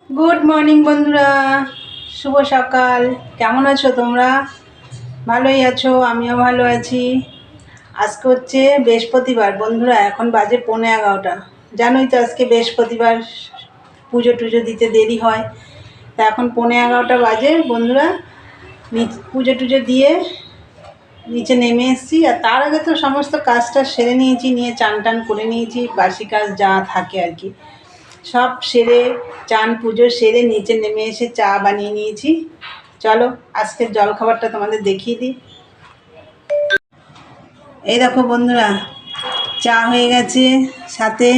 Good morning বন্ধুরা, শুভ সকাল। কেমন আছো তোমরা? ভালোই আছো? আমিও ভালো আছি। আজকে হচ্ছে বৃহস্পতিবার বন্ধুরা, এখন বাজে 11:15। জানোই তো আজকে বৃহস্পতিবার, পুজো টুজো দিতে দেরি হয়। তা এখন 11:15 বাজে বন্ধুরা। পুজো টুজো দিয়ে নিচে নেমে এসেছি, আর তার আগে তো সমস্ত কাজটা সেরে নিয়েছি, নিয়ে চান টান করে নিয়েছি, বাসি কাজ যা থাকে আর কি সব সেরে, চান পুজো সেরে নিচে নেমে এসে চা বানিয়ে নিয়েছি। চলো আজকের জলখাবারটা তোমাদের দেখিয়ে দিই। এই দেখো বন্ধুরা, চা হয়ে গেছে, সাথে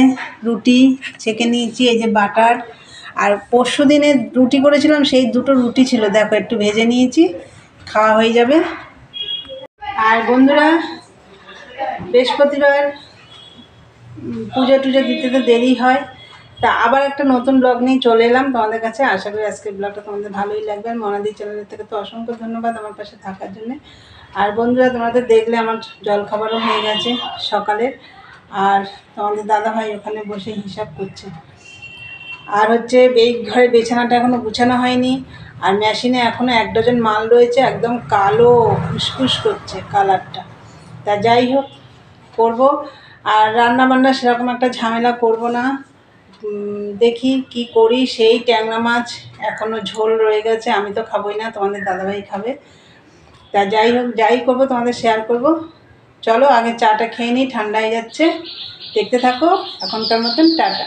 রুটি ছেঁকে নিয়েছি, এই যে বাটার। আর পরশু দিনে রুটি করেছিলাম, সেই দুটো রুটি ছিল, দেখো একটু ভেজে নিয়েছি, খাওয়া হয়ে যাবে। আর বন্ধুরা, বৃহস্পতিবার পুজো টুজো দিতে তো দেরি হয়, তা আবার একটা নতুন ব্লগ নিয়ে চলে এলাম তোমাদের কাছে। আশা করি আজকের ব্লগটা তোমাদের ভালোই লাগবে। আর মনাদি চ্যানেলের থেকে তো অসংখ্য ধন্যবাদ আমার পাশে থাকার জন্য। আর বন্ধুরা, তোমাদের দেখলে আমার জলখাবারও হয়ে গেছে সকালের, আর তোমাদের দাদাভাই ওখানে বসে হিসাব করছে। আর হচ্ছে এই ঘরের বিছানাটা এখনও গুছানো হয়নি, আর মেশিনে এখনও 1 ডজন মাল রয়েছে, একদম কালো ফুসফুস করছে কালারটা। তা যাই হোক, করব। আর রান্না বান্না সেরকম একটা ঝামেলা করব না, দেখি কি করি। সেই ট্যাংরা মাছ এখনও ঝোল রয়ে গেছে, আমি তো খাবোই না, তোমাদের দাদাভাই খাবে। তা যাই হোক, যাই করবো তোমাদের শেয়ার করব। চলো আগে চাটা খেয়ে নিই, ঠান্ডা হয়ে যাচ্ছে। দেখতে থাকো, এখনকার মতন টাটা।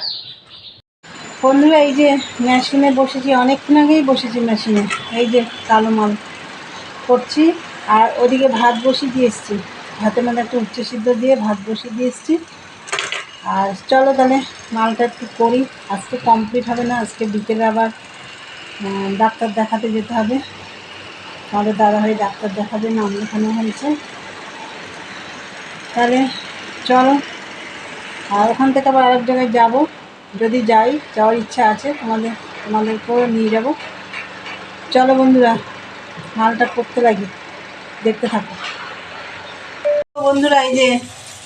বন্ধুরা, এই যে মেশিনে বসেছি, অনেকক্ষণ আগেই বসেছি মেশিনে, এই যে কালো মাল করছি। আর ওদিকে ভাত বসিয়ে দিয়ে এসেছি, ভাতের মধ্যে একটু উচ্চ সিদ্ধ দিয়ে ভাত বসিয়ে দিয়ে এসেছি। আর চলো তাহলে মালটা একটু করি, আজকে কমপ্লিট হবে না, আজকে বিকেলে আবার ডাক্তার দেখাতে যেতে হবে। আমাদের দাদাভাই ডাক্তার দেখাবে, নাম লেখানো হয়েছে। তাহলে চলো, আর ওখান থেকে আবার আরেক জায়গায় যাবো, যদি যাই, যাওয়ার ইচ্ছা আছে, তোমাদেরকেও নিয়ে যাব। চলো বন্ধুরা, মালটা করতে লাগি, দেখতে থাকো। বন্ধুরা, এই যে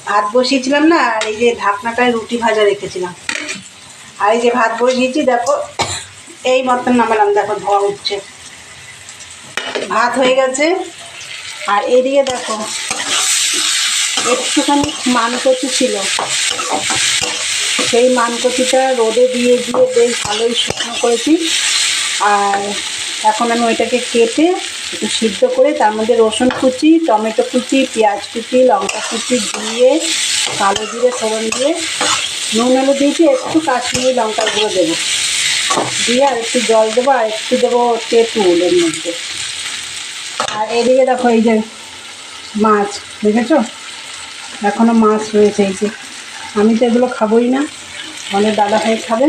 ভাত বসিয়েছিলাম না, আর এই যে ঢাকনাটায় রুটি ভাজা রেখেছিলাম, আর এই যে ভাত বসিয়েছি, দেখো এই মতন নামালাম, দেখো ধোয়া উঠছে, ভাত হয়ে গেছে। আর এদিকে দেখো একটুখানি মানকচি ছিল, সেই মানকচিটা রোদে দিয়ে দিয়ে বেশ ভালোই শুকনো করেছি। আর এখন আমি ওইটাকে কেটে একটু সিদ্ধ করে তার মধ্যে রসুন কুচি, টমেটো কুচি, পেঁয়াজ কুচি, লঙ্কা কুচি দিয়ে, কালো জিরে ফোড়ন দিয়ে, নুন আলু দিয়েছি, একটু কাশ্মীরি লঙ্কার গুঁড়ো দেবো, দিয়ে আর একটু জল দেবো, আর একটু দেবো তেঁতুলের মধ্যে। আর এদিকে দেখো এই যে মাছ, দেখেছো এখনও মাছ রয়েছে, এই যে আমি তো এগুলো খাবোই না, আমাদের দাদাভাই খাবে।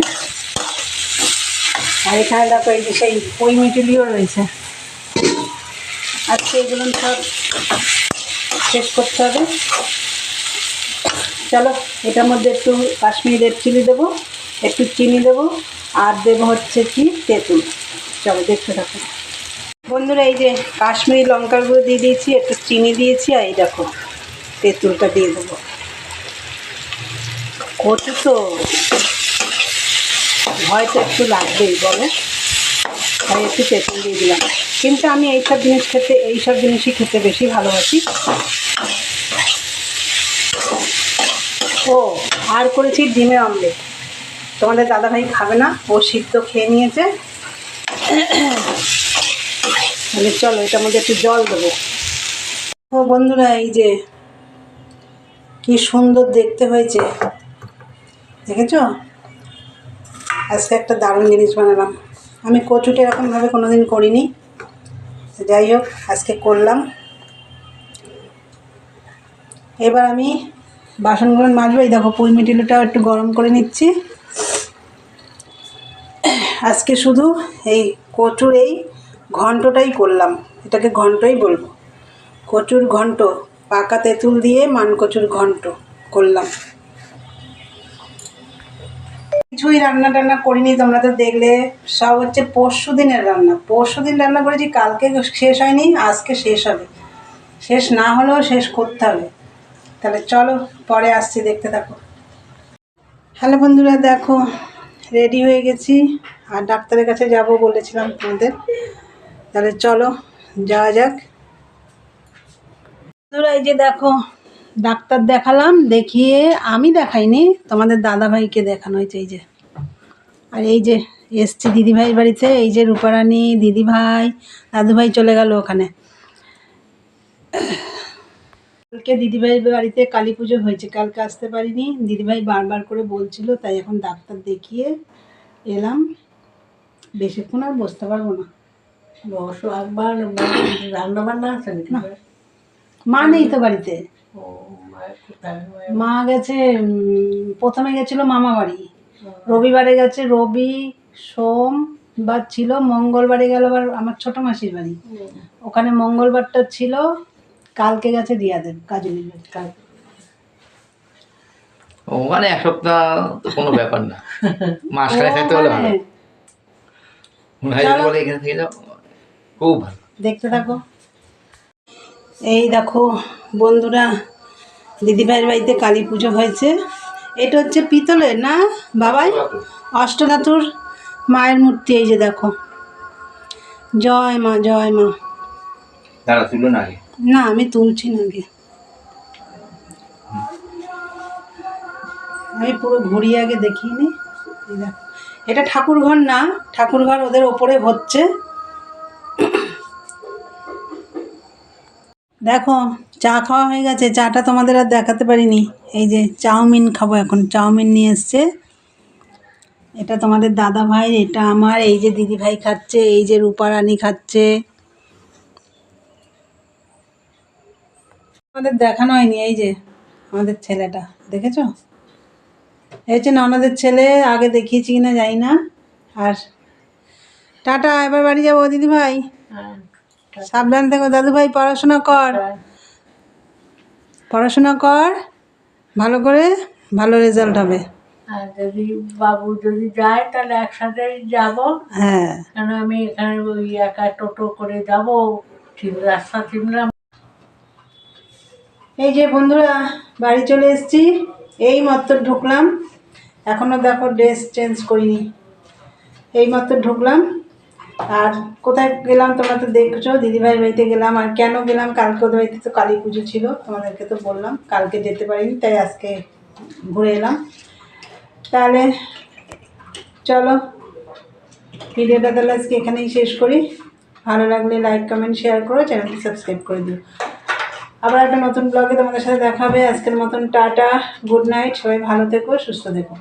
আর এখানে দেখো এই যে সেই পই মিটুলিও রয়েছে, আজকে এগুলো সব শেষ করতে হবে। চলো, এটার মধ্যে একটু কাশ্মীরি রেড চিলি দেবো, একটু চিনি দেবো, আর দেবো হচ্ছে কি তেঁতুল। চলো দেখতে থাকো বন্ধুরা, এই যে কাশ্মীরি লঙ্কার গুঁড়ো দিয়ে দিয়েছি, একটু চিনি দিয়েছি, আর এই দেখো তেঁতুলটা দিয়ে দেবো। কচু তো ভয়তো একটু লাগবেই বলো, তাই একটু তেঁতুল দিয়ে দিলাম। কিন্তু আমি এইসব জিনিসই খেতে বেশি ভালোবাসি। ও, আর করেছি ডিমের অমলেট, তোমাদের দাদাভাই খাবে না, ও সিদ্ধ খেয়ে নিয়েছে। তাহলে চলো এটার মধ্যে একটু জল দেবো। ও বন্ধুরা, এই যে কি সুন্দর দেখতে হয়েছে, দেখেছো? আজকে একটা দারুণ জিনিস বানালাম। আমি কচুটা এরকমভাবে কোনোদিন করিনি, যাই হোক আজকে করলাম। এবার আমি বাসনগুলো মাজবো। এই দেখো পুঁই মিটিলুটাও একটু গরম করে নিচ্ছি। আজকে শুধু এই কচুর এই ঘন্টটাই করলাম, এটাকে ঘন্টই বলবো, কচুর ঘন্ট, পাকা তেঁতুল দিয়ে মানকচুর ঘন্ট করলাম। কিছুই রান্না টান্না করিনি, তোমরা তো দেখলে, সব হচ্ছে পরশু দিনের রান্না। পরশু দিন রান্না করেছি, কালকে শেষ হয়নি, আজকে শেষ হবে। শেষ না হলেও শেষ করতে হবে। তাহলে চলো পরে আসছি, দেখতে থাকো। হ্যালো বন্ধুরা, দেখো রেডি হয়ে গেছি আর ডাক্তারের কাছে যাব বলেছিলাম তোমাদের। তাহলে চলো যাওয়া যাক। তোরা এই যে দেখো, ডাক্তার দেখালাম, দেখিয়ে আমি দেখাইনি, তোমাদের দাদাভাইকে দেখানো হয়েছে। এই যে, আর এই যে এসছি দিদিভাইয়ের বাড়িতে। এই যে রূপারানী, দিদিভাই, দাদুভাই চলে গেল ওখানে। কালকে দিদিভাইয়ের বাড়িতে কালী পুজো হয়েছে, কালকে আসতে পারিনি, দিদিভাই বারবার করে বলছিল, তাই এখন ডাক্তার দেখিয়ে এলাম। বেশিক্ষণ আর বসতে পারবো না। বসো একবার, রান্না বান্না আছে নাকি? মা নেই তো বাড়িতে। ও মায়ের কোথায়? মা গেছে, প্রথমে গেছিল মামা বাড়ি, রবিবারে গেছে, রবি সোমবার ছিল, মঙ্গলবারে গেল আবার আমার ছোট মাসির বাড়ি, ওখানে মঙ্গলবারটা ছিল, কালকে গেছে রিয়াদের কাজলির বাড়ি। ওখানে এক সপ্তাহ তো কোনো ব্যাপার না, মাস খানে থাকতে হলে ভালো। বলে এখানে থেকে যাও, খুব ভালো। দেখতে থাকো। এই দেখো বন্ধুরা, দিদিভাইয়ের বাড়িতে কালী পুজো হয়েছে। এটা হচ্ছে পিতলের না বাবাই, অষ্টধাতুর মায়ের মূর্তি। এই যে দেখো, জয় মা জয় মা। দাঁড়া, তুলো না আগে। না আমি তুলছি না আগে, আমি পুরো ঘুরিয়ে আগে দেখিয়ে নি। এই দেখো, এটা ঠাকুর ঘর না, ঠাকুর ঘর ওদের ওপরে হচ্ছে। দেখো চা খাওয়া হয়ে গেছে, চাটা তোমাদের আর দেখাতে পারিনি। এই যে চাউমিন খাবো এখন, চাউমিন নিয়ে এসছে। এটা তোমাদের দাদা ভাই, এটা আমার। এই যে দিদি ভাই খাচ্ছে, এই যে রূপারানী খাচ্ছে। আমাদের দেখানো হয়নি, এই যে আমাদের ছেলেটা, দেখেছো? এই হচ্ছে ননদের ছেলে, আগে দেখিয়েছি কিনা জানি না। আর টাটা, এবার বাড়ি যাবো দিদি ভাই। সাবধান থেকো দাদু ভাই, পড়াশোনা কর, পড়াশোনা কর ভালো করে, ভালো রেজাল্ট হবে। আর যদি বাবু যদি যায় তাহলে একসাথেই যাব। হ্যাঁ, কেন আমি এখানে ওই একা টোটো করে যাব, ঠিক রাস্তা চিনলাম। এই যে বন্ধুরা বাড়ি চলে এসেছি, এই মাত্র ঢুকলাম, এখনও দেখো ড্রেস চেঞ্জ করিনি, এই মাত্র ঢুকলাম। আর কোথায় গেলাম তোমরা তো দেখছো, দিদিভাইয়ের বাড়িতে গেলাম। আর কেন গেলাম, কালকে ওদের বাড়িতে তো কালী পুজো ছিল, তোমাদেরকে তো বললাম, কালকে যেতে পারিনি, তাই আজকে ঘুরে এলাম। তাহলে চলো ভিডিওটা তাহলে আজকে এখানেই শেষ করি। ভালো লাগলে লাইক কমেন্ট শেয়ার করো, চ্যানেলটি সাবস্ক্রাইব করে দিও। আবার একটা নতুন ব্লগে তোমাদের সাথে দেখা হবে। আজকের মতন টাটা, গুড নাইট, সবাই ভালো থেকো, সুস্থ থেকো।